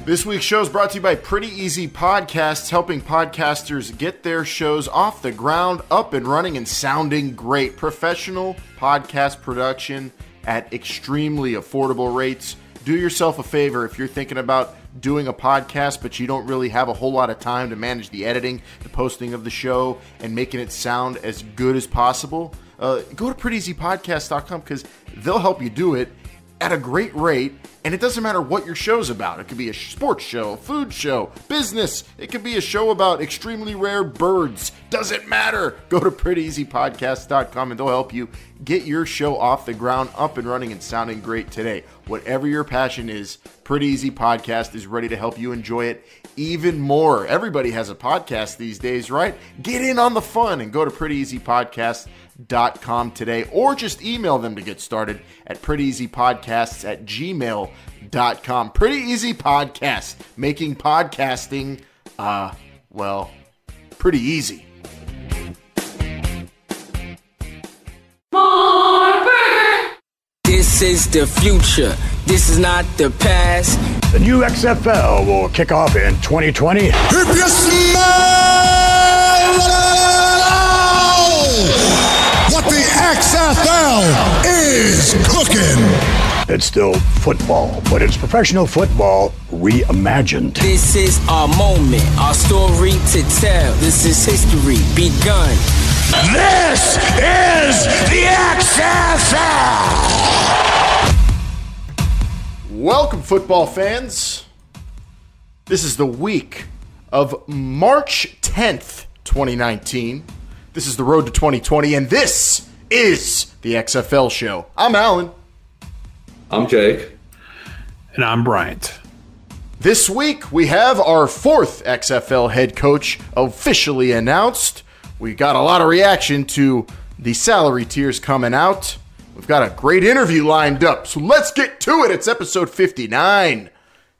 This week's show is brought to you by Pretty Easy Podcasts, helping podcasters get their shows off the ground, up and running, and sounding great. Professional podcast production at extremely affordable rates. Do yourself a favor if you're thinking about doing a podcast, but you don't really have a whole lot of time to manage the editing, the posting of the show, and making it sound as good as possible. Go to PrettyEasyPodcast.com because they'll help you do it at a great rate, and it doesn't matter what your show's about. It could be a sports show, a food show, business. It could be a show about extremely rare birds. Doesn't matter. Go to PrettyEasyPodcast.com and they'll help you get your show off the ground, up and running, and sounding great today. Whatever your passion is, Pretty Easy Podcast is ready to help you enjoy it even more. Everybody has a podcast these days, right? Get in on the fun and go to PrettyEasyPodcast.com today, or just email them to get started at prettyeasypodcasts@gmail.com. Pretty Easy Podcast, making podcasting, pretty easy. This is the future. This is not the past. The new XFL will kick off in 2020. If you smell what the XFL is cooking. It's still football, but it's professional football reimagined. This is our moment, our story to tell. This is history begun. This is the XFL! Welcome, football fans. This is the week of March 10th, 2019. This is the road to 2020, and this is the XFL show. I'm Alan. I'm Jake. And I'm Bryant. This week, we have our fourth XFL head coach officially announced. We got a lot of reaction to the salary tiers coming out. We've got a great interview lined up, so let's get to it. It's episode 59.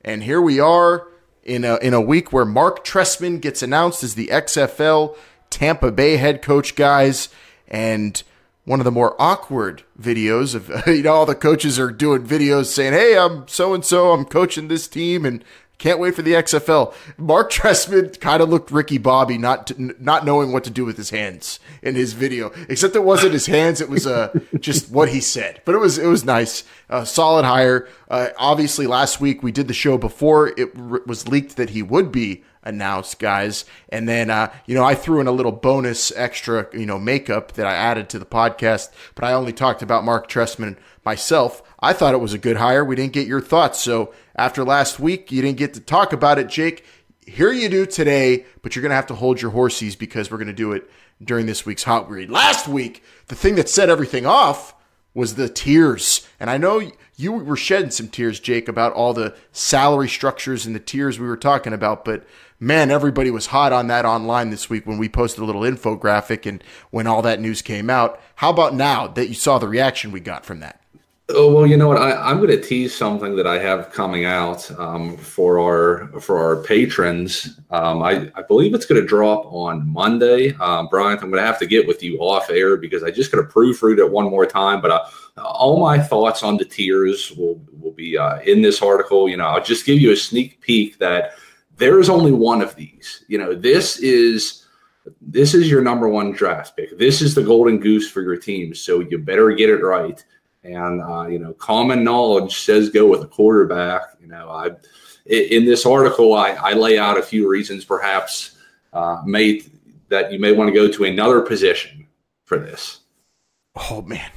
And here we are in a week where Marc Trestman gets announced as the XFL Tampa Bay head coach, guys. And one of the more awkward videos of, all the coaches are doing videos saying, hey, I'm so-and-so, I'm coaching this team, and can't wait for the XFL. Marc Trestman kind of looked Ricky Bobby, not knowing what to do with his hands in his video. Except it wasn't his hands; it was just what he said. But it was nice, solid hire. Obviously, last week we did the show before it was leaked that he would be announced, guys. And then I threw in a little bonus extra makeup that I added to the podcast. But I only talked about Marc Trestman myself. I thought it was a good hire. We didn't get your thoughts. So after last week, you didn't get to talk about it, Jake. Here you do today, but you're going to have to hold your horses because we're going to do it during this week's Hot Read. Last week, the thing that set everything off was the tiers. And I know you were shedding some tears, Jake, about all the salary structures and the tiers we were talking about. But man, everybody was hot on that online this week when we posted a little infographic and when all that news came out. How about now that you saw the reaction we got from that? Oh, well, you know what? I'm going to tease something that I have coming out for our patrons. I believe it's going to drop on Monday. Bryant, I'm going to have to get with you off air because I just got to proofread it one more time. But all my thoughts on the tiers will be in this article. I'll just give you a sneak peek that there is only one of these. This is your number one draft pick. This is the golden goose for your team. So you better get it right. And, common knowledge says go with a quarterback. In this article, I lay out a few reasons perhaps that you may want to go to another position for this. Oh, man.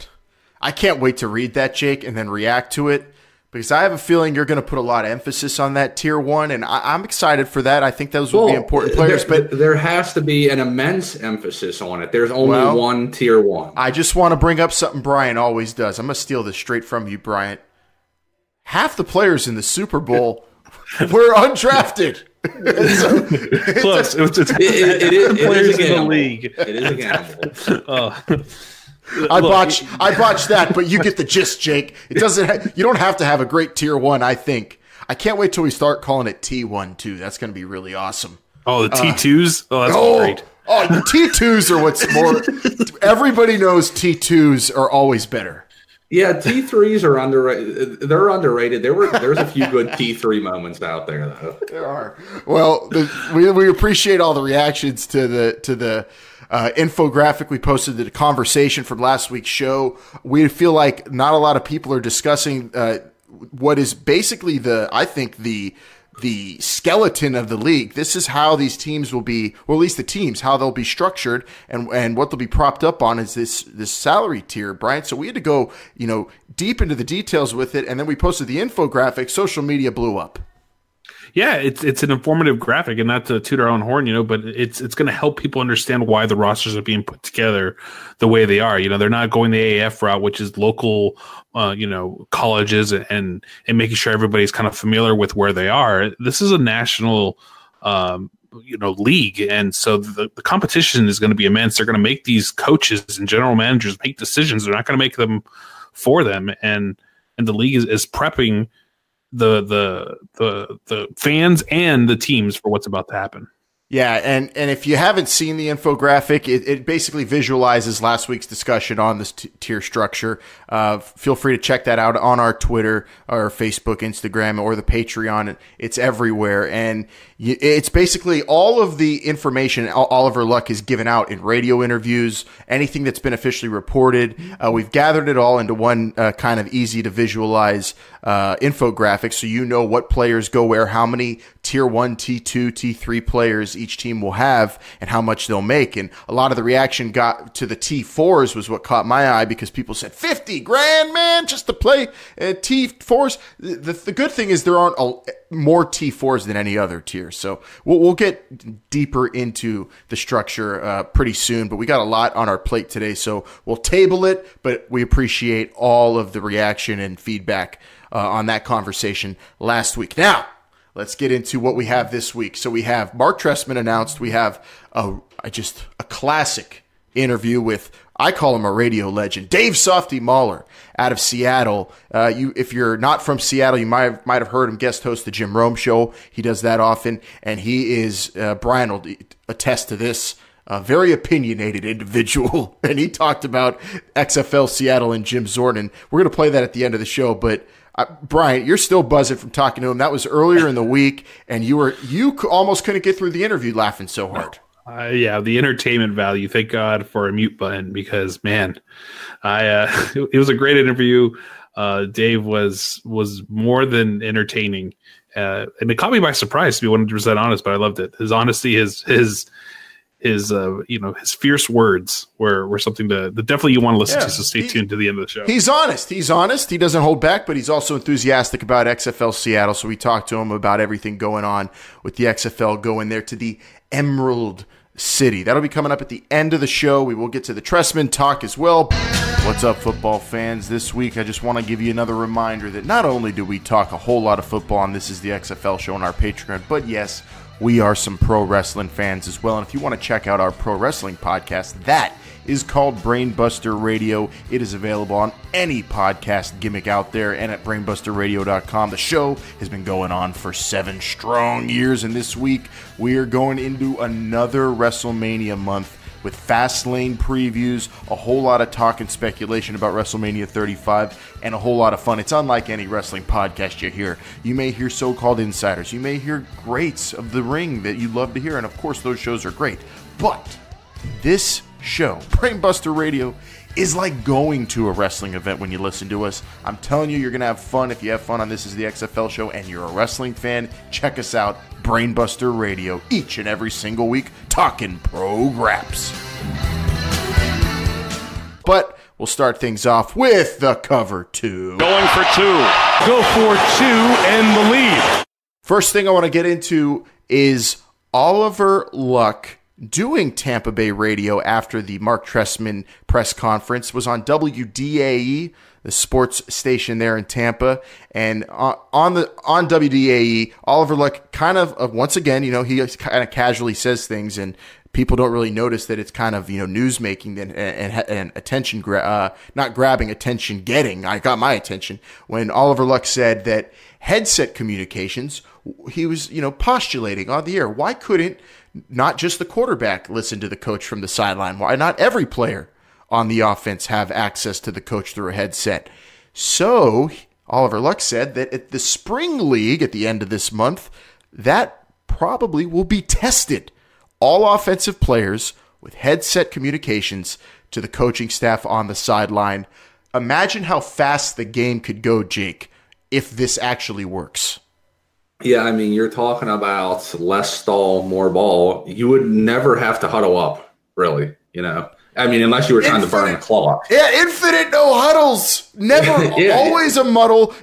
I can't wait to read that, Jake, and then react to it because I have a feeling you're going to put a lot of emphasis on that tier one, and I'm excited for that. I think those will be important players. But there has to be an immense emphasis on it. There's only one tier one. I just want to bring up something Brian always does. I'm going to steal this straight from you, Bryant. Half the players in the Super Bowl were undrafted. Close. It is players a gamble. in the league. It is a gamble. I botched that, but you get the gist, Jake. It doesn't. You don't have to have a great tier one. I think. I can't wait till we start calling it T1 too. That's going to be really awesome. Oh, the T2s. That's great. Oh, the T2s are what's more. Everybody knows T2s are always better. Yeah, T3s are underrated. They're underrated. There's a few good T3 moments out there, though. There are. Well, we appreciate all the reactions to the infographic we posted, the conversation from last week's show. We feel like not a lot of people are discussing what is basically the skeleton of the league. This is how these teams will be, or at least the teams, how they'll be structured, and what they'll be propped up on is this salary tier, Brian. So we had to go, deep into the details with it, and then we posted the infographic. Social media blew up. Yeah, it's an informative graphic, and not to toot our own horn, but it's going to help people understand why the rosters are being put together the way they are. They're not going the AAF route, which is local, colleges and making sure everybody's kind of familiar with where they are. This is a national, league, and so the competition is going to be immense. They're going to make these coaches and general managers make decisions. They're not going to make them for them, and the league is prepping the fans and the teams for what's about to happen. Yeah, and if you haven't seen the infographic, it basically visualizes last week's discussion on this tier structure. Feel free to check that out on our Twitter, or Facebook, Instagram, or the Patreon. It's everywhere, and it's basically all of the information Oliver Luck has given out in radio interviews, anything that's been officially reported. We've gathered it all into one kind of easy to visualize infographic, so you know what players go where, how many Tier 1, T2, T3 players each team will have, and how much they'll make. And a lot of the reaction got to the T4s was what caught my eye, because people said, $50,000, man, just to play T4s. The good thing is there aren't more T4s than any other tier. So we'll get deeper into the structure pretty soon, but we got a lot on our plate today, so we'll table it, but we appreciate all of the reaction and feedback on that conversation last week. Now, let's get into what we have this week. So we have Marc Trestman announced. We have a classic interview with, I call him a radio legend, Dave Softy Mahler out of Seattle. If you're not from Seattle, you might have heard him guest host the Jim Rome Show. He does that often, and he is, Brian will attest to this, a very opinionated individual, and he talked about XFL Seattle and Jim Zorn, and we're going to play that at the end of the show, but Brian, you're still buzzing from talking to him. That was earlier in the week, and you almost couldn't get through the interview laughing so hard. Yeah, the entertainment value. Thank God for a mute button, because man, it was a great interview. Dave was more than entertaining, and it caught me by surprise, to be 100% honest. But I loved it. His honesty, his fierce words were something that definitely you want to listen to. So stay tuned to the end of the show. He's honest. He doesn't hold back, but he's also enthusiastic about XFL Seattle. So we talked to him about everything going on with the XFL going there to the Emerald City. That'll be coming up at the end of the show. We will get to the Trestman talk as well. What's up, football fans? This week, I just want to give you another reminder that not only do we talk a whole lot of football on This Is the XFL Show on our Patreon, but yes, we are some pro wrestling fans as well. And if you want to check out our pro wrestling podcast, that is called Brainbuster Radio. It is available on any podcast gimmick out there and at brainbusterradio.com. The show has been going on for 7 strong years, and this week we are going into another WrestleMania month with Fastlane previews, a whole lot of talk and speculation about WrestleMania 35, and a whole lot of fun. It's unlike any wrestling podcast you hear. You may hear so-called insiders. You may hear greats of the ring that you love to hear, and of course those shows are great. But this show, Brainbuster Radio, is like going to a wrestling event when you listen to us. I'm telling you, you're going to have fun if you have fun on This Is the XFL Show and you're a wrestling fan. Check us out, Brainbuster Radio, each and every single week, talking pro graps. But we'll start things off with the cover 2. Going for 2. Go for 2 and the lead. First thing I want to get into is Oliver Luck doing Tampa Bay radio after the Marc Trestman press conference. Was on WDAE, the sports station there in Tampa, and on WDAE, Oliver Luck kind of once again, he kind of casually says things, and people don't really notice that it's kind of news making and attention not grabbing, attention getting. I got my attention when Oliver Luck said that headset communications. He was postulating on the air, why couldn't not just the quarterback listen to the coach from the sideline? Why not every player on the offense have access to the coach through a headset. So Oliver Luck said that at the spring league at the end of this month, that probably will be tested. All offensive players with headset communications to the coaching staff on the sideline. Imagine how fast the game could go, Jake, if this actually works. Yeah, I mean, you're talking about less stall, more ball. You would never have to huddle up, really, I mean, unless you were trying to burn the clock. Yeah, infinite no huddles. Never, always a muddle.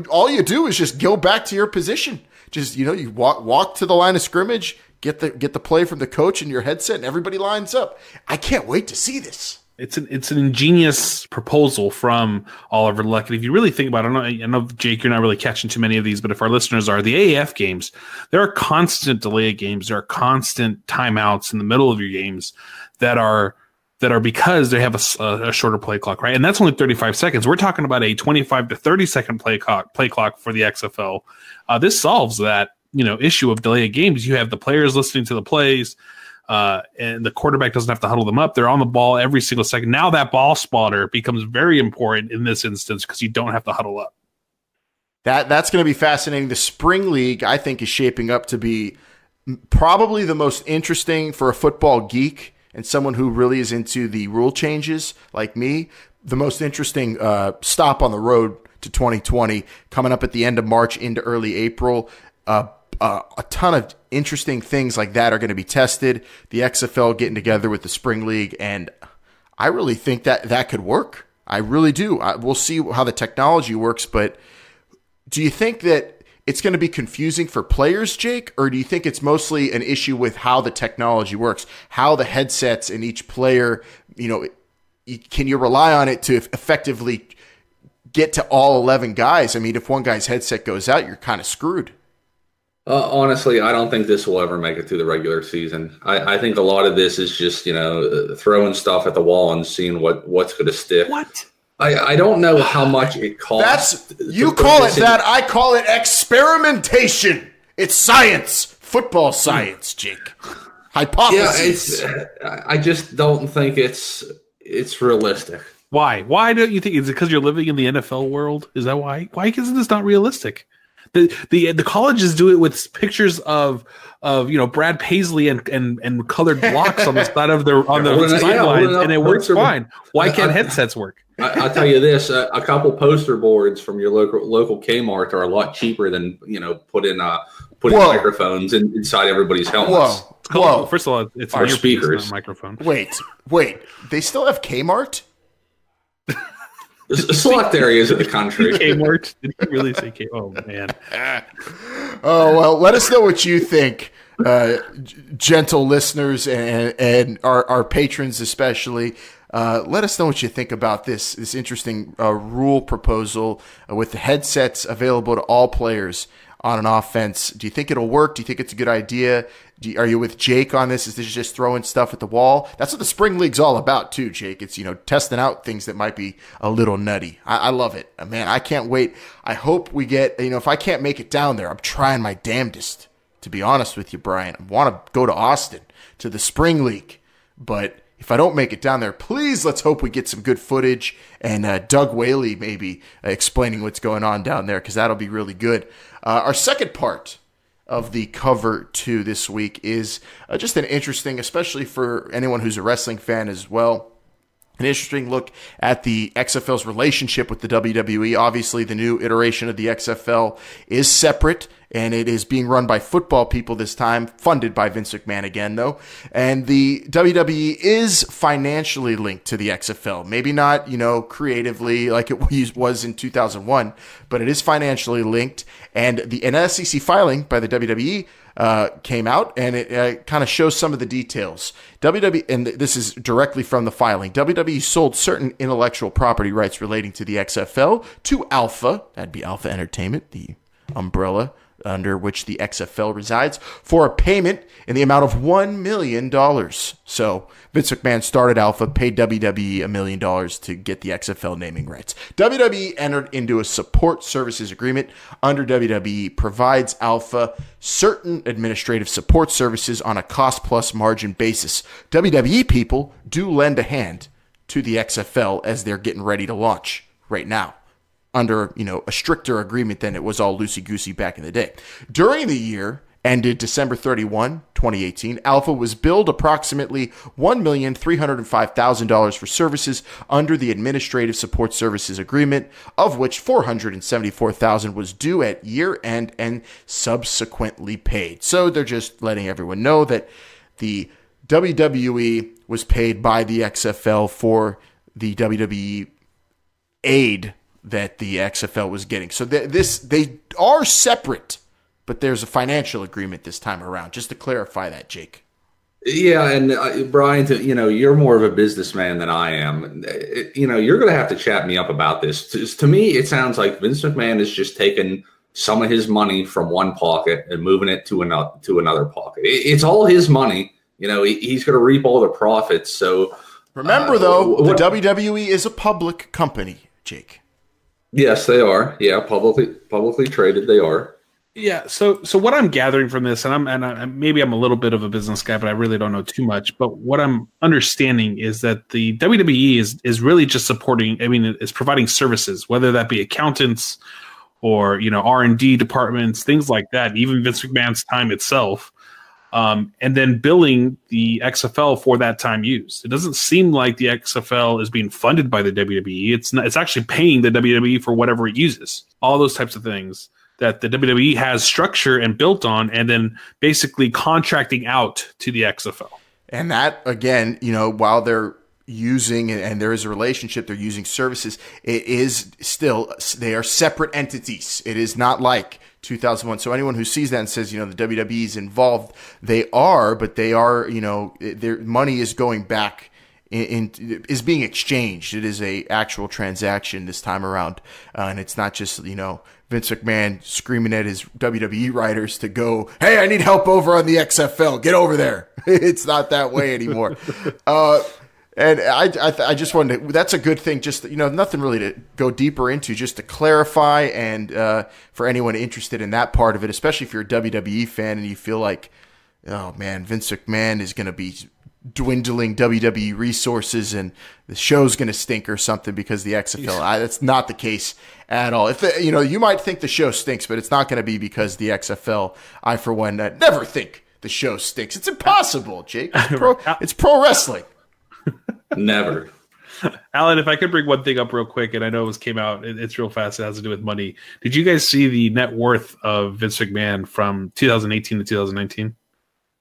All you do is just go back to your position. Just, you walk to the line of scrimmage, get the play from the coach in your headset, and everybody lines up. I can't wait to see this. It's an ingenious proposal from Oliver Luck. And if you really think about it, I know, Jake, you're not really catching too many of these, but if our listeners are, the AAF games, there are constant delay games. There are constant timeouts in the middle of your games that are because they have a shorter play clock, right? And that's only 35 seconds. We're talking about a 25 to 30 second play clock for the XFL. This solves that, issue of delay games. You have the players listening to the plays, and the quarterback doesn't have to huddle them up. They're on the ball every single second. Now that ball spotter becomes very important in this instance because you don't have to huddle up. That's going to be fascinating. The spring league, I think, is shaping up to be probably the most interesting for a football geek and someone who really is into the rule changes like me. The most interesting stop on the road to 2020 coming up at the end of March into early April. A ton of interesting things like that are going to be tested. The XFL getting together with the Spring League, and I really think that could work. I really do. We'll see how the technology works, but do you think that it's going to be confusing for players, Jake, or do you think it's mostly an issue with how the technology works, how the headsets in each player, can you rely on it to effectively get to all 11 guys? I mean, if one guy's headset goes out, you're kind of screwed. Honestly, I don't think this will ever make it through the regular season. I think a lot of this is just, throwing stuff at the wall and seeing what's going to stick. What? I don't know how much it costs. You call it that. I call it experimentation. It's science. Football science, Jake. Hypothesis. Yeah, I just don't think it's realistic. Why? Why don't you think? Is it because you're living in the NFL world? Is that why? Why isn't this not realistic? The colleges do it with pictures of Brad Paisley and colored blocks on the side of the sidelines, and it works fine. Why can't headsets work? I'll tell you this: a couple poster boards from your local Kmart are a lot cheaper than putting microphones inside everybody's helmets. Whoa! First of all, it's our speakers, not a microphone. Wait! They still have Kmart? Select areas of the country. Kmart? Did he really say Kmart? Oh, man. Oh, well, let us know what you think, gentle listeners and our patrons especially. Let us know what you think about this interesting rule proposal with the headsets available to all players on an offense. Do you think it'll work? Do you think it's a good idea? Are you with Jake on this? Is this just throwing stuff at the wall? That's what the Spring League's all about too, Jake. It's, testing out things that might be a little nutty. I love it. Man, I can't wait. I hope we get, if I can't make it down there, I'm trying my damnedest, to be honest with you, Brian. I want to go to Austin to the Spring League, but if I don't make it down there, please let's hope we get some good footage and Doug Whaley maybe explaining what's going on down there, because that'll be really good. Our second part of the cover 2 this week is just an interesting, especially for anyone who's a wrestling fan as well, an interesting look at the XFL's relationship with the WWE. Obviously, the new iteration of the XFL is separate, and it is being run by football people this time, funded by Vince McMahon again, though. And the WWE is financially linked to the XFL. Maybe not, creatively like it was in 2001, but it is financially linked. And an SEC filing by the WWE came out, and it kind of shows some of the details. WWE, and this is directly from the filing, WWE sold certain intellectual property rights relating to the XFL to Alpha, that'd be Alpha Entertainment, the umbrella under which the XFL resides, for a payment in the amount of $1 million. So Vince McMahon started Alpha, paid WWE $1 million to get the XFL naming rights. WWE entered into a support services agreement. Under WWE provides Alpha certain administrative support services on a cost-plus margin basis. WWE people do lend a hand to the XFL as they're getting ready to launch right now under, a stricter agreement than it was all loosey-goosey back in the day. During the year ended December 31, 2018, Alpha was billed approximately $1,305,000 for services under the Administrative Support Services Agreement, of which $474,000 was due at year end and subsequently paid. So they're just letting everyone know that the WWE was paid by the XFL for the WWE aid that the XFL was getting. So they are separate, but there's a financial agreement this time around, just to clarify that, Jake. Yeah, and Brian, you're more of a businessman than I am. You're going to have to chat me up about this. To me, it sounds like Vince McMahon is just taking some of his money from one pocket and moving it to another pocket. It's all his money. He's going to reap all the profits. So remember, though, the WWE is a public company, Jake. Yes, they are. Yeah, publicly traded, they are. Yeah. So what I'm gathering from this, and maybe I'm a little bit of a business guy, but I really don't know too much. But what I'm understanding is that the WWE is really just supporting. I mean, is providing services, whether that be accountants or R&D departments, things like that. Even Vince McMahon's time itself, and then billing the XFL for that time used. It doesn't seem like the XFL is being funded by the WWE. It's actually paying the WWE for whatever it uses. All those types of things that the WWE has structure and built on, and then basically contracting out to the XFL. And that, again, while they're using, and there is a relationship, they're using services, it is still, they are separate entities. It is not like 2001. So anyone who sees that and says, the WWE is involved, they are, but they are, their money is going back is being exchanged. It is a actual transaction this time around. And it's not just, Vince McMahon screaming at his WWE writers to go, hey, I need help over on the XFL. Get over there. It's not that way anymore. And I just wanted to, that's a good thing. Just, nothing really to go deeper into, just to clarify. And for anyone interested in that part of it, especially if you're a WWE fan and you feel like, oh man, Vince McMahon is going to be dwindling WWE resources and the show's going to stink or something because the XFL, that's not the case at all. If you might think the show stinks, but it's not going to be because the XFL. I, for one, never think the show stinks. It's impossible, Jake. It's pro wrestling. Never. Alan, if I could bring one thing up real quick, and I know it came out, it's real fast. It has to do with money. Did you guys see the net worth of Vince McMahon from 2018 to 2019?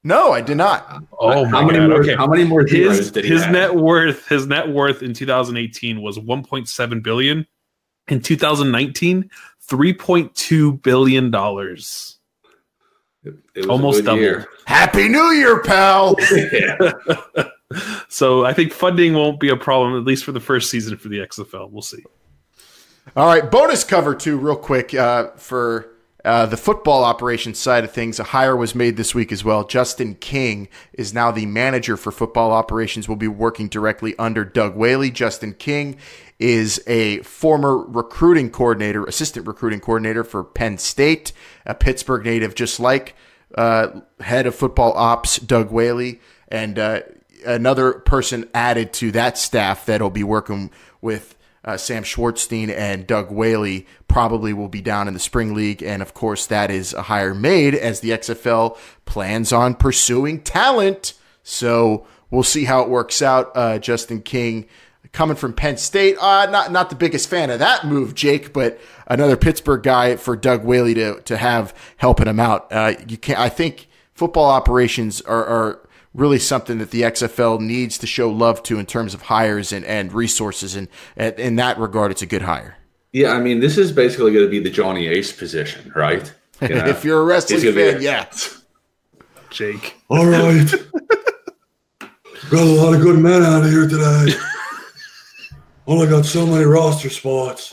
No, I did not. Oh my God! Okay, how many more did he have? Net worth in 2018 was 1.7 billion. In 2019, $3.2 billion. It was almost doubled. Year. Happy New Year, pal. So I think funding won't be a problem, at least for the first season for the XFL. We'll see. All right, bonus cover too, real quick for. The football operations side of things, a hire was made this week as well. Justin King is now the manager for football operations, will be working directly under Doug Whaley. Justin King is a former assistant recruiting coordinator for Penn State, a Pittsburgh native, just like head of football ops, Doug Whaley, and another person added to that staff that'll be working with Sam Schwartzstein and Doug Whaley probably will be down in the spring league. And of course, that is a hire made as the XFL plans on pursuing talent. So we'll see how it works out. Justin King coming from Penn State. Not the biggest fan of that move, Jake, but another Pittsburgh guy for Doug Whaley to have helping him out. I think football operations are really something that the XFL needs to show love to in terms of hires and resources. And in that regard, it's a good hire. Yeah, I mean, this is basically going to be the Johnny Ace position, right? If you're a wrestling fan, yeah. Jake. All right. Got a lot of good men out of here today. Only got so many roster spots.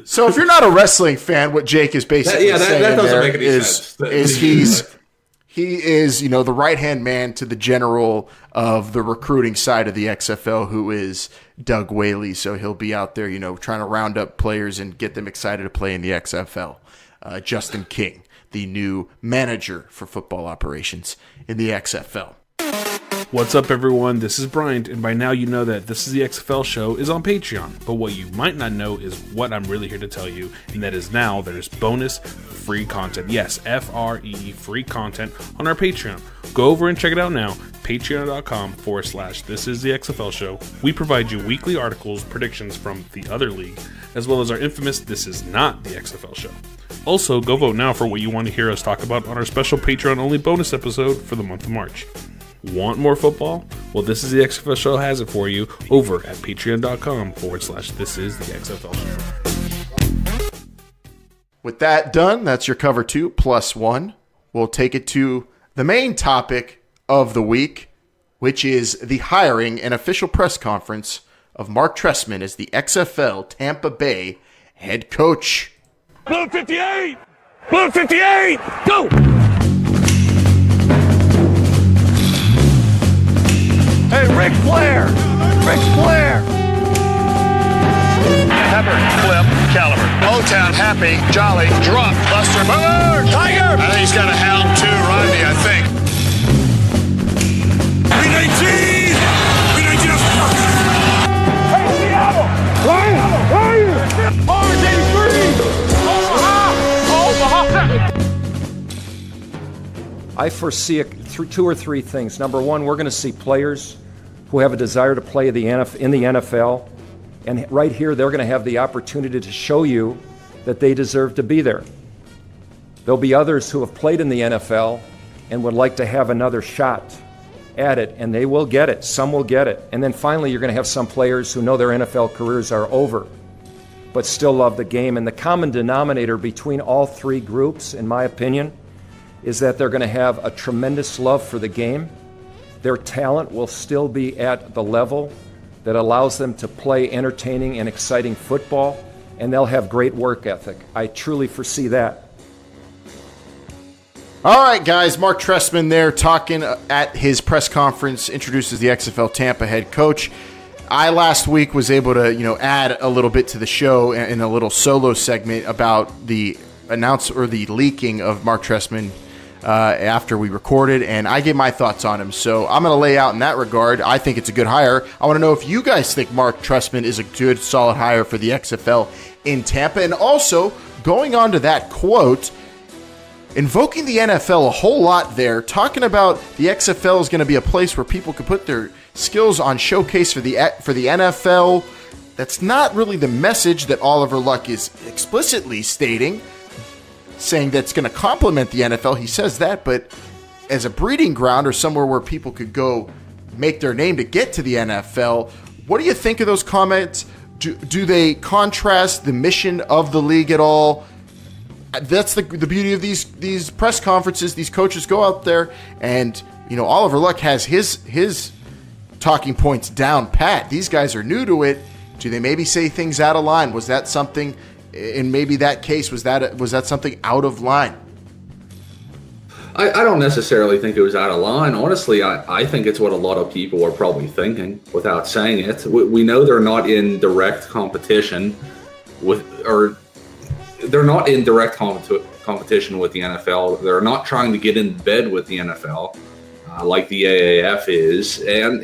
So if you're not a wrestling fan, what Jake is basically saying that doesn't make any sense. He is, the right-hand man to the general of the recruiting side of the XFL, who is Doug Whaley. So he'll be out there, trying to round up players and get them excited to play in the XFL. Justin King, the new manager for football operations in the XFL. What's up, everyone? This is Bryant, and by now you know that This is the XFL Show is on Patreon. But what you might not know is what I'm really here to tell you, and that is now there's bonus free content. Yes, FRE free content on our Patreon. Go over and check it out now. Patreon.com/This is the XFL Show. We provide you weekly articles, predictions from the other league, as well as our infamous This Is Not the XFL Show. Also, go vote now for what you want to hear us talk about on our special Patreon-only bonus episode for the month of March. Want more football? Well, This is the XFL Show has it for you over at patreon.com/This is the XFL Show. With that done, that's your cover 2 plus 1. We'll take it to the main topic of the week, which is the hiring and official press conference of Marc Trestman as the XFL Tampa Bay head coach. Blue 58! Blue 58! Go! Hey, Ric Flair! Ric Flair! Pepper, Clip, Caliber. Motown, happy, jolly, drunk, Buster, Boomer, Tiger. I think he's got a hound too, Rodney, I think. B-19! B-19 Hey, Seattle! Where are you? Mars 83! Omaha! I foresee 2 or 3 things. Number one, we're going to see players who have a desire to play in the NFL. And right here, they're going to have the opportunity to show you that they deserve to be there. There'll be others who have played in the NFL and would like to have another shot at it, and they will get it. Some will get it. And then finally, you're going to have some players who know their NFL careers are over, but still love the game. And the common denominator between all 3 groups, in my opinion, is that they're going to have a tremendous love for the game. Their talent will still be at the level that allows them to play entertaining and exciting football, and they'll have great work ethic. I truly foresee that. All right, guys, Marc Trestman there talking at his press conference, introduces the XFL Tampa head coach. I last week was able to, add a little bit to the show in a little solo segment about the the leaking of Marc Trestman after we recorded, and I gave my thoughts on him. So I'm going to lay out in that regard. I think it's a good hire. I want to know if you guys think Marc Trestman is a good, solid hire for the XFL in Tampa. And also, going on to that quote, invoking the NFL a whole lot there, talking about the XFL is going to be a place where people can put their skills on showcase for the NFL. That's not really the message that Oliver Luck is explicitly stating, saying that's going to complement the NFL. He says that, but as a breeding ground or somewhere where people could go make their name to get to the NFL, what do you think of those comments? Do they contrast the mission of the league at all? That's the beauty of these press conferences. These coaches go out there and, Oliver Luck has his talking points down pat. These guys are new to it. Do they maybe say things out of line? Was that something, in maybe that case, was that something out of line? I don't necessarily think it was out of line. Honestly, I think it's what a lot of people are probably thinking without saying it. We know they're not in direct competition they're not in direct competition with the NFL. They're not trying to get in bed with the NFL like the AAF is. And,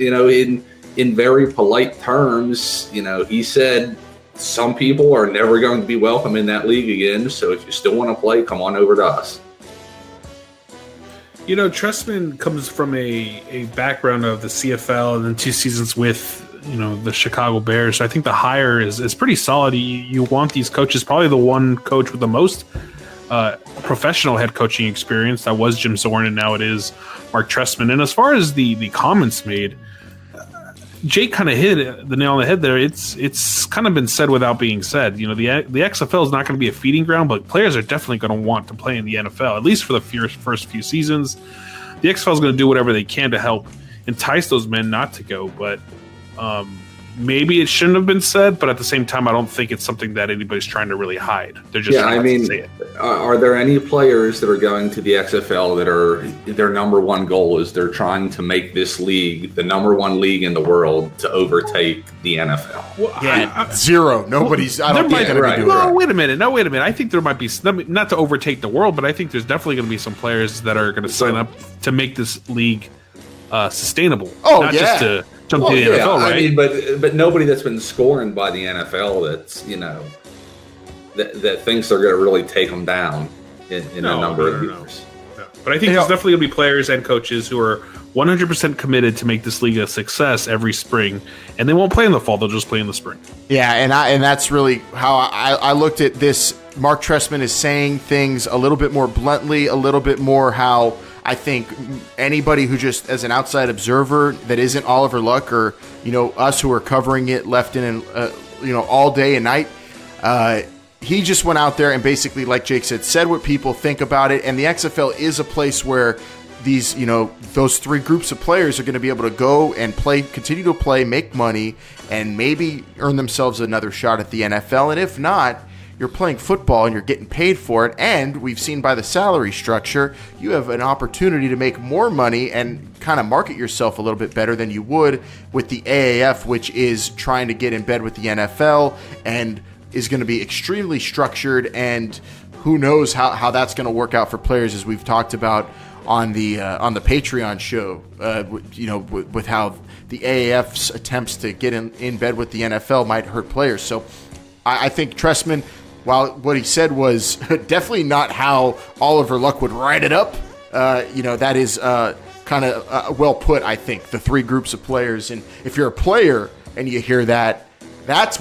in very polite terms, he said some people are never going to be welcome in that league again. So if you still want to play, come on over to us. Trestman comes from a background of the CFL and then 2 seasons with the Chicago Bears. So I think the hire is pretty solid. You want these coaches, probably the one coach with the most professional head coaching experience. That was Jim Zorn, and now it is Marc Trestman. And as far as the comments made, Jake kind of hit the nail on the head there. It's kind of been said without being said. The XFL is not going to be a feeding ground, but players are definitely going to want to play in the NFL, at least for the first few seasons. The XFL is going to do whatever they can to help entice those men not to go, but maybe it shouldn't have been said, but at the same time, I don't think it's something that anybody's trying to really hide. They're just trying to say it. Are there any players that are going to the XFL that are their number one goal is they're trying to make this league the number one league in the world to overtake the NFL? Well, zero. Nobody's. I don't think going to be doing that. Wait a minute. I think there might be not to overtake the world, but I think there's definitely going to be some players that are going to sign up to make this league sustainable. Oh, not yeah. just to jump to the NFL, right? I mean, but nobody that's been scoring by the NFL that's that thinks they're going to really take them down in a number of years. No. But I think there's definitely going to be players and coaches who are 100% committed to make this league a success every spring, and they won't play in the fall; they'll just play in the spring. Yeah, and that's really how I looked at this. Marc Trestman is saying things a little bit more bluntly, a little bit more how I think anybody who just as an outside observer that isn't Oliver Luck or us who are covering it left in and all day and night. He just went out there and basically, like Jake said what people think about it. And the XFL is a place where these, those three groups of players are going to be able to go and play, continue to play, make money, and maybe earn themselves another shot at the NFL. And if not, you're playing football and you're getting paid for it. And we've seen by the salary structure, you have an opportunity to make more money and kind of market yourself a little bit better than you would with the AAF, which is trying to get in bed with the NFL and is going to be extremely structured, and who knows how that's going to work out for players, as we've talked about on the Patreon show, with how the AAF's attempts to get in bed with the NFL might hurt players. So I think Trestman, while what he said was definitely not how Oliver Luck would write it up, that is kind of well put, I think, the three groups of players. And if you're a player and you hear that, that's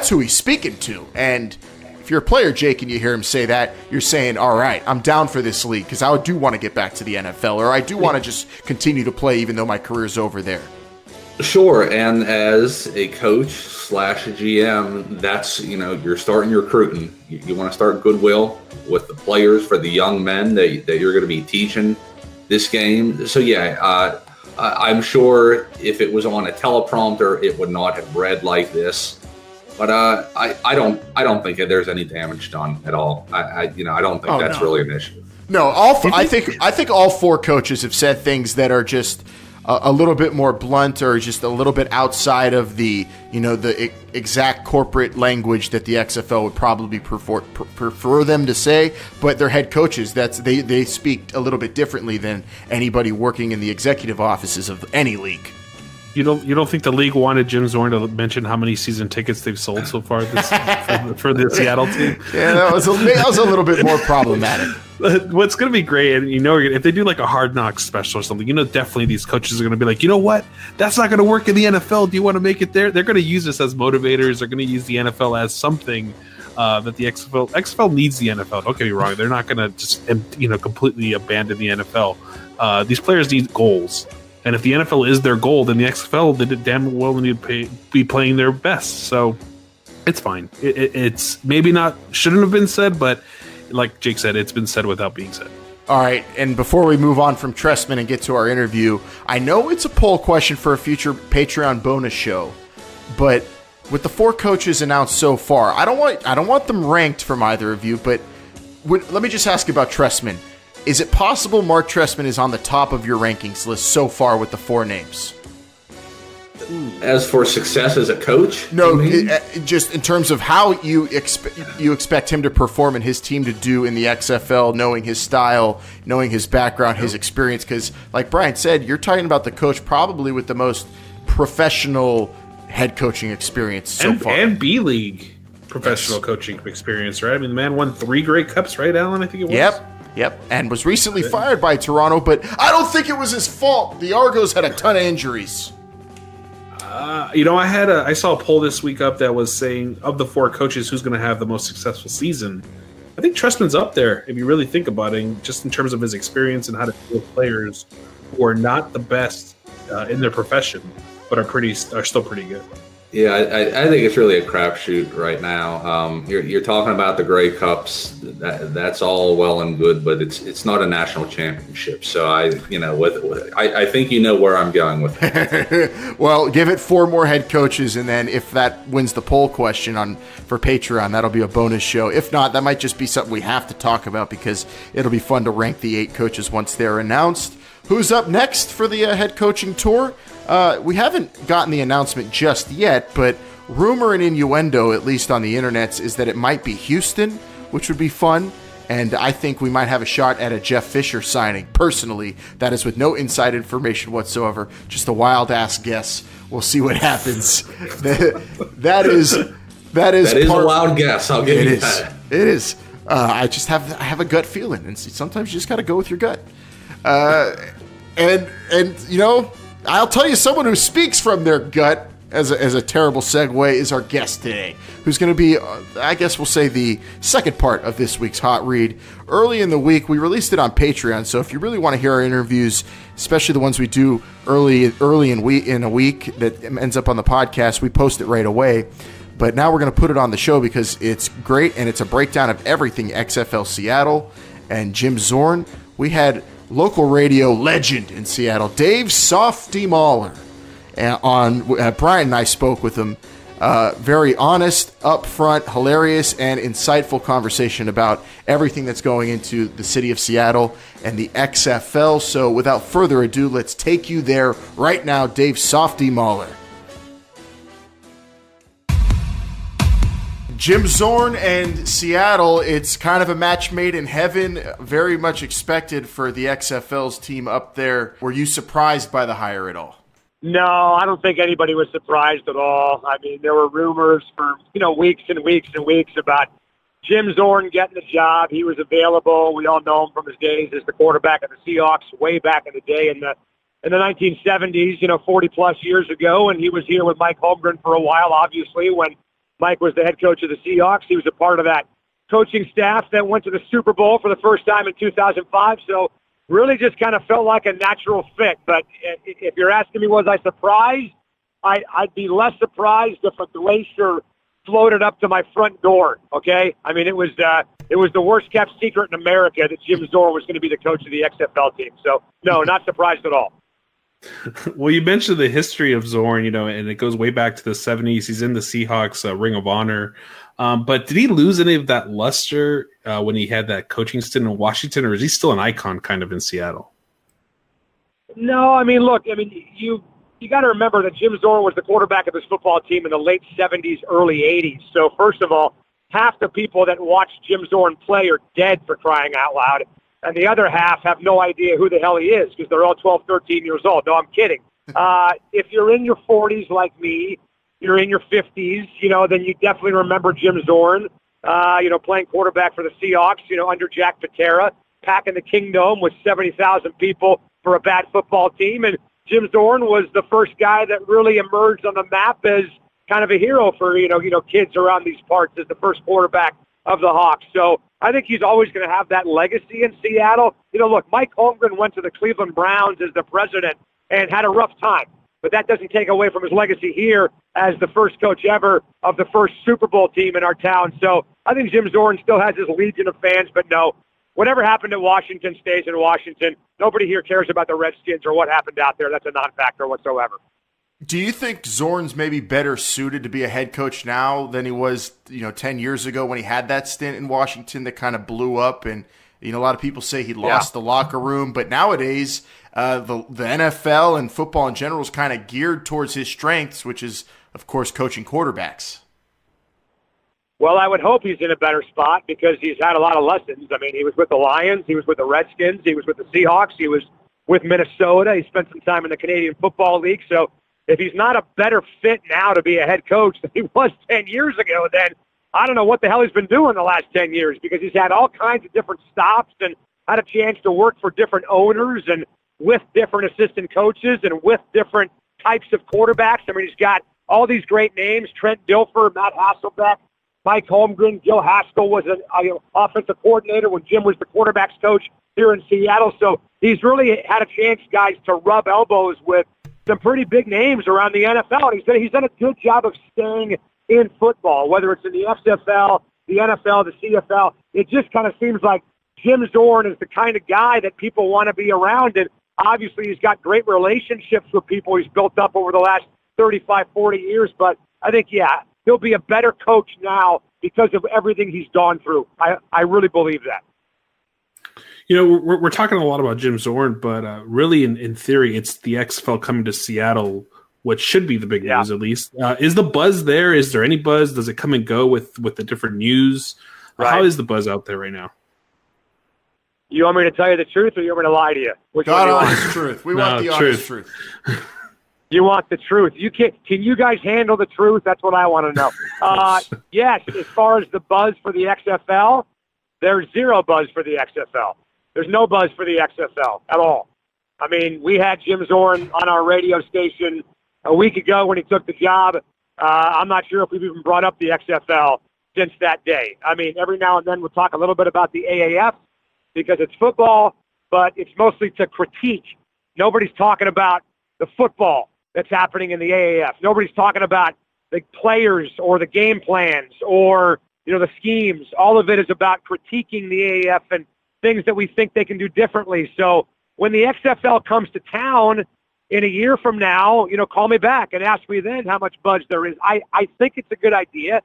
who he's speaking to. And if you're a player, Jake, and you hear him say that, you're saying, all right, I'm down for this league because I do want to get back to the NFL, or I do want to just continue to play even though my career's over there. Sure, and as a coach / GM, that's, you're starting your recruiting. You want to start goodwill with the players for the young men that you're going to be teaching this game. So, yeah, I'm sure if it was on a teleprompter, it would not have read like this. But I don't think there's any damage done at all. I don't think that's really an issue. No, I think all four coaches have said things that are just a little bit more blunt, or just a little bit outside of the the exact corporate language that the XFL would probably prefer them to say. But they're head coaches. They speak a little bit differently than anybody working in the executive offices of any league. You don't think the league wanted Jim Zorn to mention how many season tickets they've sold so far for the Seattle team? Yeah, that was a little bit more problematic. What's going to be great, and if they do like a Hard Knocks special or something, definitely these coaches are going to be like, you know what, that's not going to work in the NFL. Do you want to make it there? They're going to use this as motivators. They're going to use the NFL as something that the XFL needs the NFL. Don't get me wrong. They're not going to just completely abandon the NFL. These players need goals. And if the NFL is their goal, then the XFL did damn well need to be playing their best. So it's fine. It's maybe not, shouldn't have been said, but like Jake said, it's been said without being said. All right, and before we move on from Trestman and get to our interview, I know it's a poll question for a future Patreon bonus show, but with the four coaches announced so far, I don't want them ranked from either of you, but let me just ask you about Trestman. Is it possible Marc Trestman is on the top of your rankings list so far with the four names? As for success as a coach? No, just in terms of how you expect him to perform and his team to do in the XFL, knowing his style, knowing his background, his experience. Because, like Brian said, you're talking about the coach probably with the most professional head coaching experience so far. And B-League professional coaching experience, right? I mean, the man won 3 Grey Cups, right, Alan? I think it was. Yep, and was recently fired by Toronto, but I don't think it was his fault. The Argos had a ton of injuries. I saw a poll this week up that was saying, of the 4 coaches, who's going to have the most successful season. I think Trestman's up there, if you really think about it, just in terms of his experience and how to deal with players who are not the best in their profession, but are still pretty good. Yeah, I think it's really a crapshoot right now. You're talking about the Grey Cups. That's all well and good, but it's not a national championship. So I think you know where I'm going with it. Well, give it 4 more head coaches, and then if that wins the poll question for Patreon, that'll be a bonus show. If not, that might just be something we have to talk about because it'll be fun to rank the 8 coaches once they're announced. Who's up next for the head coaching tour? We haven't gotten the announcement just yet, but rumor and innuendo, at least on the internets, is that it might be Houston, which would be fun. And I think we might have a shot at a Jeff Fisher signing. Personally, that is with no inside information whatsoever. Just a wild-ass guess. We'll see what happens. That is a wild guess. I'll give you that. It is. I have a gut feeling, and sometimes you just got to go with your gut. And you know, I'll tell you, someone who speaks from their gut as a terrible segue is our guest today, who's going to be, I guess we'll say, the second part of this week's Hot Read. Early in the week, we released it on Patreon, so if you really want to hear our interviews, especially the ones we do early in a week that ends up on the podcast, we post it right away. But now we're going to put it on the show because it's great, and it's a breakdown of everything XFL Seattle and Jim Zorn. We had local radio legend in Seattle, Dave Softy Mahler. Brian and I spoke with him. Very honest, upfront, hilarious, and insightful conversation about everything that's going into the city of Seattle and the XFL. So without further ado, let's take you there right now, Dave Softy Mahler. Jim Zorn and Seattle, it's kind of a match made in heaven, very much expected for the XFL's team up there. Were you surprised by the hire at all? No, I don't think anybody was surprised at all. I mean, there were rumors for, weeks and weeks and weeks about Jim Zorn getting the job. He was available. We all know him from his days as the quarterback of the Seahawks way back in the day in the 1970s, 40 plus years ago. And he was here with Mike Holmgren for a while, obviously, when Mike was the head coach of the Seahawks. He was a part of that coaching staff that went to the Super Bowl for the first time in 2005. So really just kind of felt like a natural fit. But if you're asking me, was I surprised? I'd be less surprised if a glacier floated up to my front door, okay? I mean, it was the worst-kept secret in America that Jim Zorn was going to be the coach of the XFL team. So, no, not surprised at all. Well, you mentioned the history of Zorn, and it goes way back to the 70s. He's in the Seahawks Ring of Honor. But did he lose any of that luster when he had that coaching stint in Washington, or is he still an icon kind of in Seattle? No, I mean, look, you got to remember that Jim Zorn was the quarterback of this football team in the late 70s, early 80s. So, first of all, half the people that watch Jim Zorn play are dead, for crying out loud. And the other half have no idea who the hell he is because they're all 12, 13 years old. No, I'm kidding. If you're in your 40s like me, you're in your 50s, then you definitely remember Jim Zorn, playing quarterback for the Seahawks, under Jack Patera, packing the Kingdome with 70,000 people for a bad football team. And Jim Zorn was the first guy that really emerged on the map as kind of a hero for, kids around these parts as the first quarterback of the Hawks. So I think he's always going to have that legacy in Seattle. Look, Mike Holmgren went to the Cleveland Browns as the president and had a rough time, but that doesn't take away from his legacy here as the first coach ever of the first Super Bowl team in our town. So I think Jim Zorn still has his legion of fans, but no, whatever happened in Washington stays in Washington. Nobody here cares about the Redskins or what happened out there. That's a non-factor whatsoever. Do you think Zorn's maybe better suited to be a head coach now than he was, 10 years ago when he had that stint in Washington that kind of blew up? And, a lot of people say he lost the locker room. But nowadays, the NFL and football in general is kind of geared towards his strengths, which is, of course, coaching quarterbacks. Well, I would hope he's in a better spot because he's had a lot of lessons. I mean, he was with the Lions. He was with the Redskins. He was with the Seahawks. He was with Minnesota. He spent some time in the Canadian Football League. So if he's not a better fit now to be a head coach than he was 10 years ago, then I don't know what the hell he's been doing the last 10 years because he's had all kinds of different stops and had a chance to work for different owners and with different assistant coaches and with different types of quarterbacks. I mean, he's got all these great names, Trent Dilfer, Matt Hasselbeck, Mike Holmgren, Joe Haskell was an offensive coordinator when Jim was the quarterback's coach here in Seattle. So he's really had a chance, guys, to rub elbows with some pretty big names around the NFL. And he's done a good job of staying in football, whether it's in the XFL, the NFL, the CFL. It just kind of seems like Jim Zorn is the kind of guy that people want to be around. And obviously he's got great relationships with people he's built up over the last 35, 40 years. But I think, he'll be a better coach now because of everything he's gone through. I really believe that. We're talking a lot about Jim Zorn, but really, in theory, it's the XFL coming to Seattle, which should be the big news, at least. Is the buzz there? Is there any buzz? Does it come and go with the different news? Right. How is the buzz out there right now? You want me to tell you the truth, or you want me to lie to you? Which God, one do you want? honest truth. We want the honest truth. You want the truth. Can you guys handle the truth? That's what I want to know. Yes, as far as the buzz for the XFL, there's zero buzz for the XFL. There's no buzz for the XFL at all. I mean, we had Jim Zorn on our radio station a week ago when he took the job. I'm not sure if we've even brought up the XFL since that day. I mean, every now and then we'll talk a little bit about the AAF because it's football, but it's mostly to critique. Nobody's talking about the football that's happening in the AAF. Nobody's talking about the players or the game plans or, the schemes. All of it is about critiquing the AAF and things that we think they can do differently. So when the XFL comes to town in a year from now, call me back and ask me then how much buzz there is. I think it's a good idea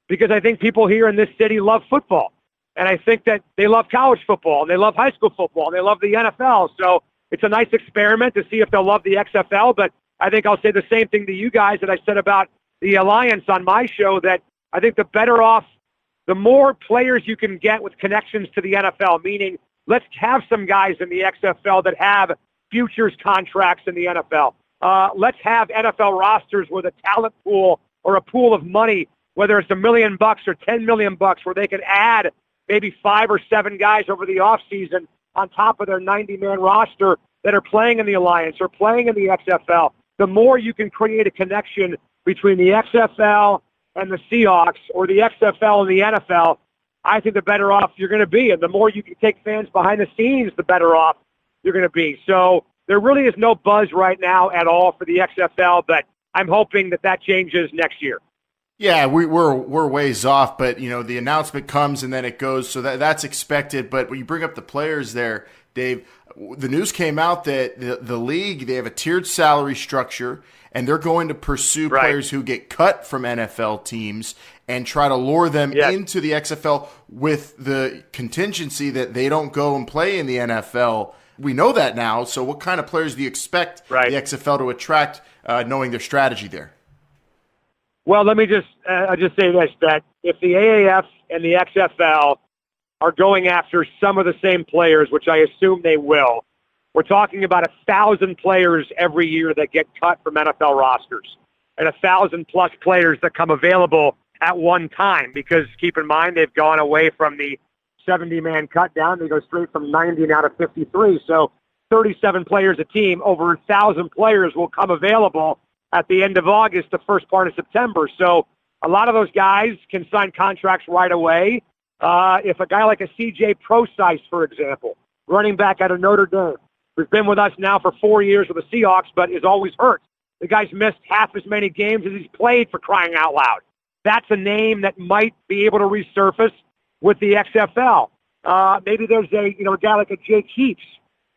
because I think people here in this city love football. And I think that they love college football and they love high school football and they love the NFL. So it's a nice experiment to see if they'll love the XFL. But I think I'll say the same thing to you guys that I said about the Alliance on my show, that I think the more players you can get with connections to the NFL, meaning let's have some guys in the XFL that have futures contracts in the NFL. Let's have NFL rosters with a talent pool or a pool of money, whether it's $1 million or $10 million, where they can add maybe 5 or 7 guys over the offseason on top of their 90-man roster that are playing in the Alliance or playing in the XFL. The more you can create a connection between the XFL and the Seahawks or the XFL and the NFL, I think the better off you're going to be. And the more you can take fans behind the scenes, the better off you're going to be. So there really is no buzz right now at all for the XFL, but I'm hoping that changes next year. Yeah, we're ways off, but the announcement comes and then it goes, so that's expected. But when you bring up the players there, Dave, the news came out that the league, they have a tiered salary structure, and they're going to pursue players who get cut from NFL teams and try to lure them into the XFL with the contingency that they don't go and play in the NFL. We know that now, so what kind of players do you expect the XFL to attract, knowing their strategy there? Well, let me just say this, that if the AAF and the XFL are going after some of the same players, which I assume they will, we're talking about 1,000 players every year that get cut from NFL rosters and 1,000+ players that come available at one time, because keep in mind, they've gone away from the 70-man cut down. They go straight from 90 now to 53. So 37 players a team, over 1,000 players will come available at the end of August, the first part of September. So a lot of those guys can sign contracts right away. If a guy like a CJ Prosise, for example, running back out of Notre Dame, who's been with us now for 4 years with the Seahawks, but is always hurt. The guy's missed half as many games as he's played, for crying out loud. That's a name that might be able to resurface with the XFL. Maybe there's a guy like a Jake Heaps,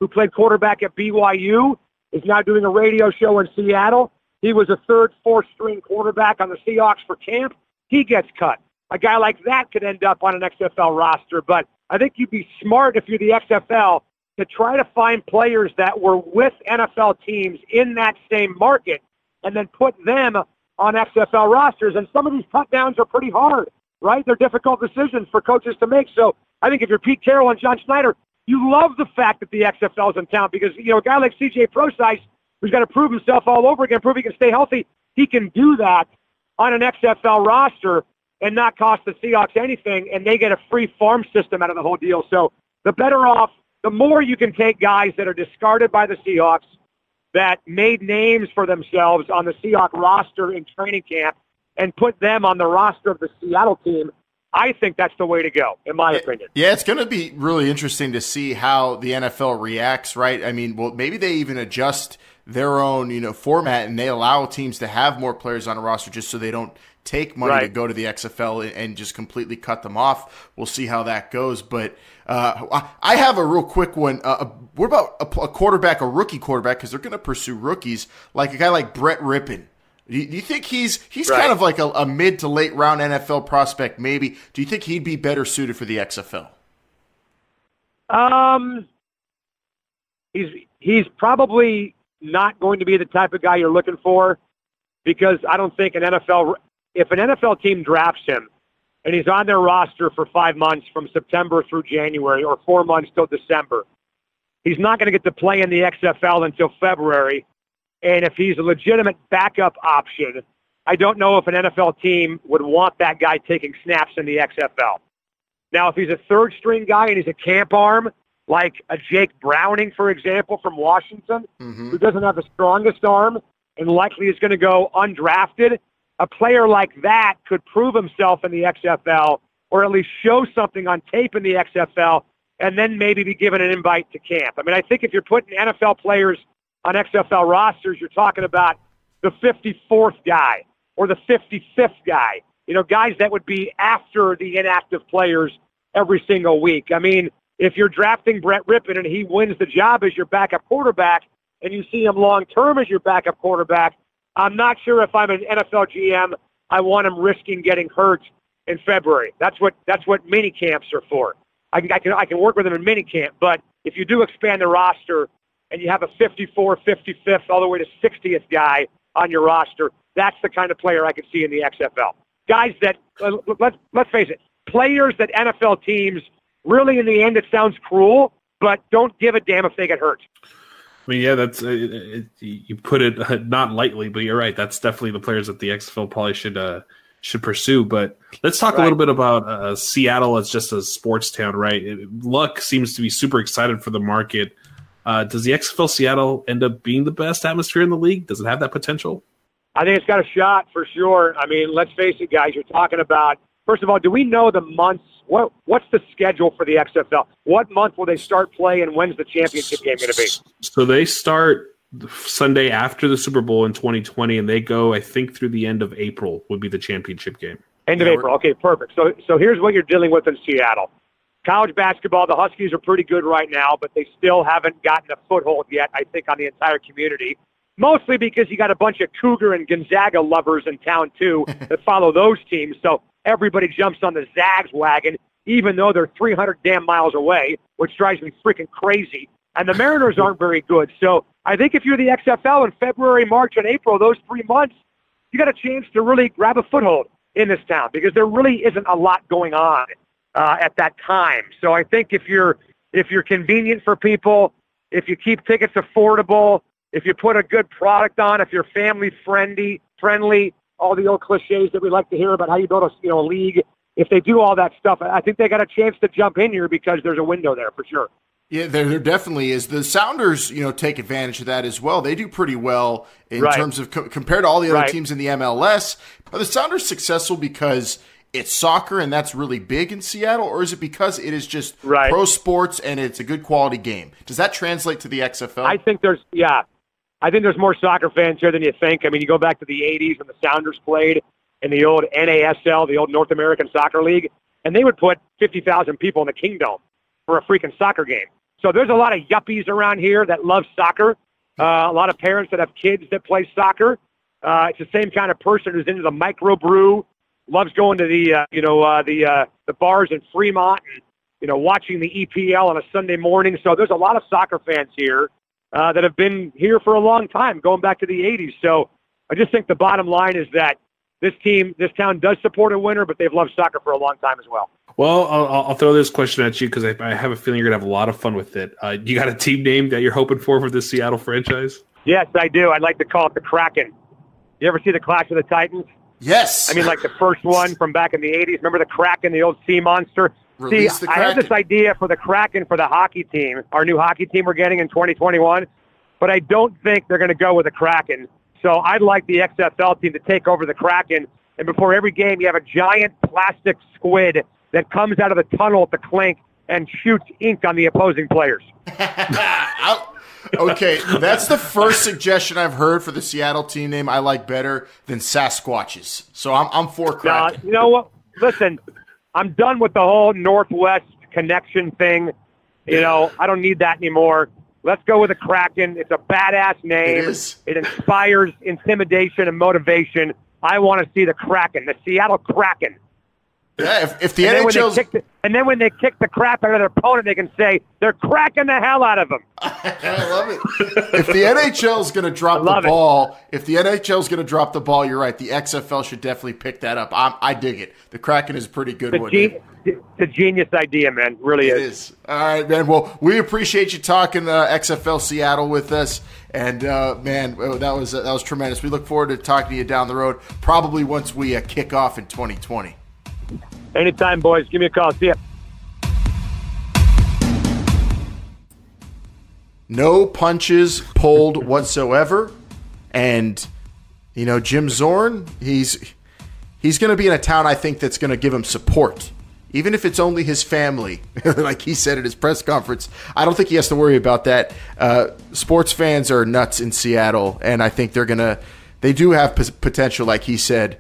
who played quarterback at BYU, is now doing a radio show in Seattle. He was a 3rd, 4th string quarterback on the Seahawks for camp. He gets cut. A guy like that could end up on an XFL roster. But I think you'd be smart if you're the XFL to try to find players that were with NFL teams in that same market and then put them on XFL rosters. And some of these cut downs are pretty hard, right? They're difficult decisions for coaches to make. So I think if you're Pete Carroll and John Schneider, you love the fact that the XFL is in town because, a guy like CJ Prosise, who's got to prove himself all over again, prove he can stay healthy, he can do that on an XFL roster and not cost the Seahawks anything, and they get a free farm system out of the whole deal. So the better off, the more you can take guys that are discarded by the Seahawks, that made names for themselves on the Seahawks roster in training camp, and put them on the roster of the Seattle team, I think that's the way to go, in my opinion. Yeah, it's going to be really interesting to see how the NFL reacts, right? I mean, well, maybe they even adjust their own, format, and they allow teams to have more players on a roster just so they don't take money to go to the XFL and just completely cut them off. We'll see how that goes. But I have a real quick one. What about a quarterback, a rookie quarterback, because they're going to pursue rookies, like a guy like Brett Rippon. Do you think he's kind of like a mid to late round NFL prospect maybe? Do you think he'd be better suited for the XFL? He's probably not going to be the type of guy you're looking for, because I don't think if an NFL team drafts him, and he's on their roster for 5 months from September through January, or 4 months till December, he's not going to get to play in the XFL until February. And if he's a legitimate backup option, I don't know if an NFL team would want that guy taking snaps in the XFL. Now, if he's a third-string guy and he's a camp arm, like a Jake Browning, for example, from Washington, who doesn't have the strongest arm and likely is going to go undrafted, a player like that could prove himself in the XFL or at least show something on tape in the XFL and then maybe be given an invite to camp. I mean, I think if you're putting NFL players on XFL rosters, you're talking about the 54th guy or the 55th guy, guys that would be after the inactive players every single week. I mean, if you're drafting Brett Rippon and he wins the job as your backup quarterback and you see him long-term as your backup quarterback, I'm not sure if I'm an NFL GM, I want him risking getting hurt in February. That's what mini camps are for. I can work with him in mini camp, but if you do expand the roster and you have a 54, 55th, all the way to 60th guy on your roster, that's the kind of player I could see in the XFL. Guys that, let's face it, players that NFL teams, really in the end it sounds cruel, but don't give a damn if they get hurt. I mean, yeah, that's you put it not lightly, but you're right. That's definitely the players that the XFL probably should pursue. But let's talk a little bit about Seattle as just a sports town, right? Luck seems to be super excited for the market. Does the XFL Seattle end up being the best atmosphere in the league? Does it have that potential? I think it's got a shot for sure. I mean, let's face it, guys. You're talking about, first of all, do we know the months? What's the schedule for the XFL? What month will they start play, and when's the championship game going to be? So they start Sunday after the Super Bowl in 2020, and they go, I think, through the end of April would be the championship game. End of April. Okay, perfect. So here's what you're dealing with in Seattle. College basketball, the Huskies are pretty good right now, but they still haven't gotten a foothold yet, I think, on the entire community. Mostly because you got a bunch of Cougar and Gonzaga lovers in town, too, that follow those teams. So everybody jumps on the Zags wagon, even though they're 300 damn miles away, which drives me freaking crazy. And the Mariners aren't very good. So I think if you're the XFL in February, March, and April, those 3 months, you got a chance to really grab a foothold in this town because there really isn't a lot going on at that time. So I think if you're convenient for people, if you keep tickets affordable, if you put a good product on, if you're family friendly, all the old cliches that we like to hear about how you build a league, if they do all that stuff, I think they got a chance to jump in here because there's a window there for sure. Yeah, there definitely is. The Sounders, take advantage of that as well. They do pretty well in terms of compared to all the other teams in the MLS. Are the Sounders successful because it's soccer and that's really big in Seattle, or is it because it is just pro sports and it's a good quality game? Does that translate to the XFL? I think there's more soccer fans here than you think. I mean, you go back to the 80s when the Sounders played in the old NASL, the old North American Soccer League, and they would put 50,000 people in the Kingdom for a freaking soccer game. So there's a lot of yuppies around here that love soccer, a lot of parents that have kids that play soccer. It's the same kind of person who's into the microbrew, loves going to the bars in Fremont and, watching the EPL on a Sunday morning. So there's a lot of soccer fans here that have been here for a long time, going back to the 80s. So I just think the bottom line is that this town does support a winner, but they've loved soccer for a long time as well. Well, I'll throw this question at you because I have a feeling you're going to have a lot of fun with it. You got a team name that you're hoping for this Seattle franchise? Yes, I do. I'd like to call it the Kraken. You ever see the Clash of the Titans? Yes. I mean, like the first one from back in the 80s. Remember the Kraken, the old sea monster? Release the Kraken. I have this idea for the Kraken for the hockey team, our new hockey team we're getting in 2021, but I don't think they're going to go with the Kraken. So I'd like the XFL team to take over the Kraken, and before every game you have a giant plastic squid that comes out of the tunnel at the clink and shoots ink on the opposing players. Okay, that's the first suggestion I've heard for the Seattle team name I like better than Sasquatches. So I'm for Kraken. You know what? Listen, I'm done with the whole Northwest connection thing. I don't need that anymore. Let's go with the Kraken. It's a badass name. It inspires intimidation and motivation. I want to see the Kraken, the Seattle Kraken. Yeah, if the and NHL... then when they kick the crap out of their opponent, they can say they're cracking the hell out of them. I love it. If the NHL's going to drop the ball, you're right. The XFL should definitely pick that up. I dig it. The Kraken is a pretty good one. It's a genius idea, man. Really It is. All right, man. Well, we appreciate you talking XFL Seattle with us. And, man, that was tremendous. We look forward to talking to you down the road, probably once we kick off in 2020. Anytime, boys. Give me a call. See ya. No punches pulled whatsoever. And, Jim Zorn, he's going to be in a town, I think, that's going to give him support. Even if it's only his family, like he said at his press conference. I don't think he has to worry about that. Sports fans are nuts in Seattle, and I think they do have potential, like he said,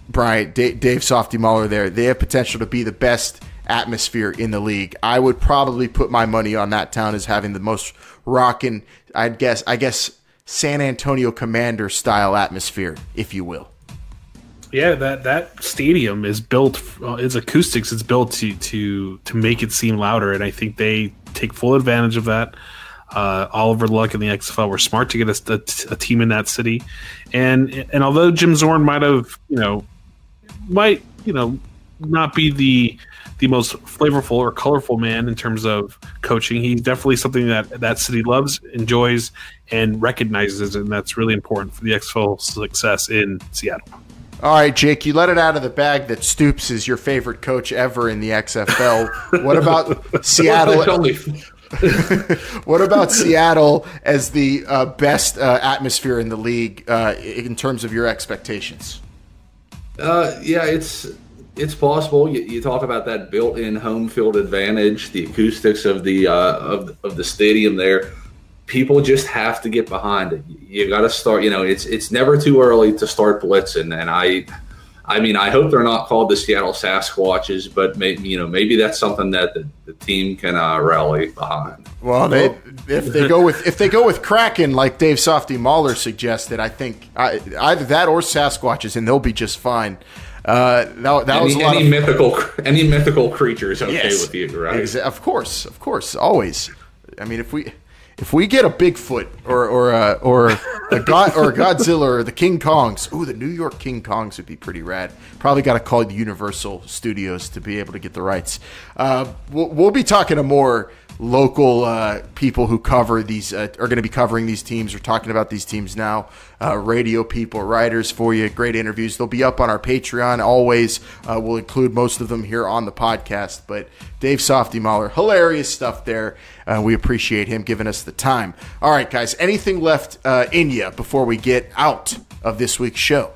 Brian, Dave Softy Mahler there. They have potential to be the best atmosphere in the league. I would probably put my money on that town as having the most rockin', I guess San Antonio Commander style atmosphere, if you will. Yeah, that stadium is built. Its acoustics is built to make it seem louder, and I think they take full advantage of that. Oliver Luck and the XFL were smart to get a team in that city, and although Jim Zorn might not be the most flavorful or colorful man in terms of coaching, he's definitely something that city loves, enjoys, and recognizes, and that's really important for the XFL success in Seattle. All right, Jake, you let it out of the bag that Stoops is your favorite coach ever in the XFL. What about Seattle? What about Seattle as the best atmosphere in the league in terms of your expectations? Yeah, it's possible. You talk about that built-in home field advantage, the acoustics of the stadium there. People just have to get behind it. You got to start. It's never too early to start blitzing. And I hope they're not called the Seattle Sasquatches, but maybe that's something that the team can rally behind. Well, if they go with Kraken, like Dave Softy Mahler suggested, I think either that or Sasquatches, and they'll be just fine. Any mythical creature is okay with you, right? Of course, always. I mean, if we get a Bigfoot or a Godzilla or the King Kongs, the New York King Kongs would be pretty rad. Probably got to call the Universal Studios to be able to get the rights. We'll be talking to more local people who cover these are going to be covering these teams or talking about these teams now. Radio people, writers for you, great interviews. They'll be up on our Patreon. Always, we'll include most of them here on the podcast. But Dave Softy Mahler, hilarious stuff there. We appreciate him giving us the time. All right, guys, anything left in you before we get out of this week's show?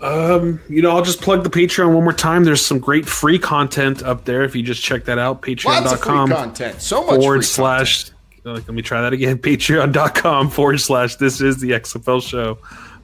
I'll just plug the Patreon one more time. There's some great free content up there. If you just check that out, patreon.com. Lots of free content. So much free content. Let me try that again. Patreon.com/ this is the XFL show.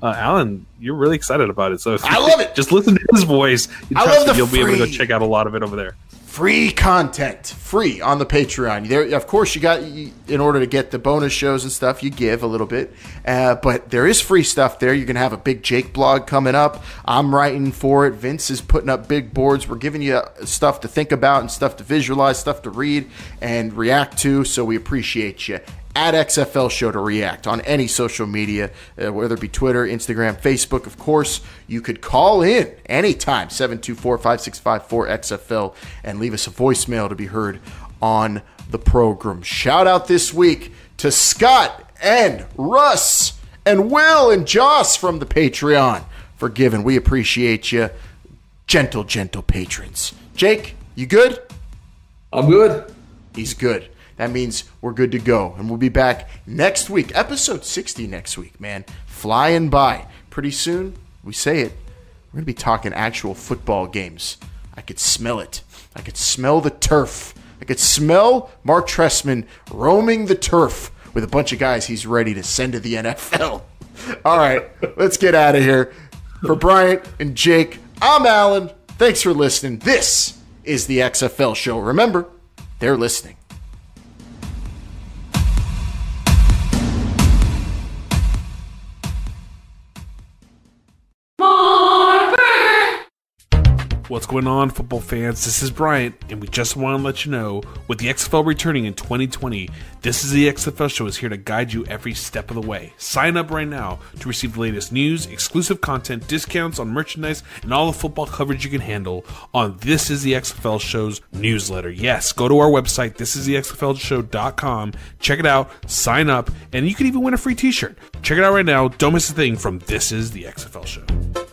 Alan, you're really excited about it. So I love it. Just listen to his voice. You'll be able to go check out a lot of it over there. Free content, free on the Patreon. There, of course, in order to get the bonus shows and stuff, you give a little bit. But there is free stuff there. You're going to have a big Jake blog coming up. I'm writing for it. Vince is putting up big boards. We're giving you stuff to think about and stuff to visualize, stuff to read and react to. So we appreciate you. At XFL Show to react on any social media, whether it be Twitter, Instagram, Facebook. Of course, you could call in anytime, 724-5654-XFL, and leave us a voicemail to be heard on the program. Shout out this week to Scott and Russ and Will and Joss from the Patreon for giving. We appreciate you. Gentle patrons. Jake, you good? I'm good. He's good. That means we're good to go. And we'll be back next week. Episode 60 next week, man. Flying by. Pretty soon, we say it, we're going to be talking actual football games. I could smell it. I could smell the turf. I could smell Marc Trestman roaming the turf with a bunch of guys he's ready to send to the NFL. All right, let's get out of here. For Bryant and Jake, I'm Alan. Thanks for listening. This is the XFL Show. Remember, they're listening. More burger! What's going on, football fans? This is Bryant, and we just want to let you know, with the XFL returning in 2020, This is the XFL Show is here to guide you every step of the way. Sign up right now to receive the latest news, exclusive content, discounts on merchandise, and all the football coverage you can handle on This is the XFL Show's newsletter. Yes, go to our website, thisisthexflshow.com, check it out, sign up, and you can even win a free t-shirt. Check it out right now. Don't miss a thing from This is the XFL Show.